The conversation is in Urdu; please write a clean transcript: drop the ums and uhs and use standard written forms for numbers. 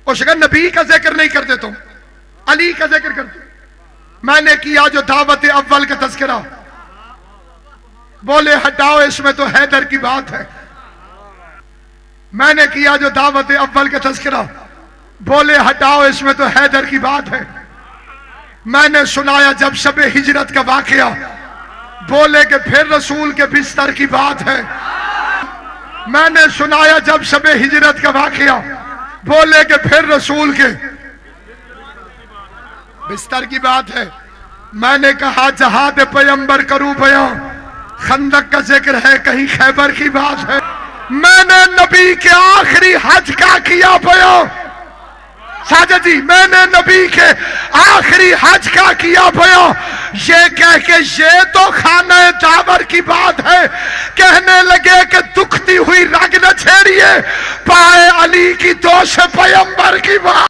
اس کا نبی کا ذکر نہیں کرتے تم، علی کا ذکر کرتے. میں نے کیا جو دعوت اول کا تذکرہ، بولے ہٹاؤ اس میں تو حیدر کی بات ہے. میں نے کیا جو دعوت اول کا تذکرہ، بولے ہٹاؤ اس میں تو حیدر کی بات ہے. میں نے سنایا جب شب ہجرت کا واقعہ، بولے کہ پھر رسول کے بستر کی بات ہے. میں نے سنایا جب شب ہجرت کا واقعہ، بولے کہ پھر رسول کے بستر کی بات ہے. میں نے کہا جہاد پیمبر کروں بیان، خندق کا ذکر ہے کہیں خیبر کی بات ہے. میں نے نبی کے آخری حج کا کیا بیان، ساجد جی میں نے نبی کے آخری حج کا کیا بیان، یہ کہہ کے یہ تو خانہ جابر کی بات ہے. کہنے لگے کہ دکھتی ہوئی رگ نہ چھیڑیے، پائے علی کی دوش پیمبر کی بات.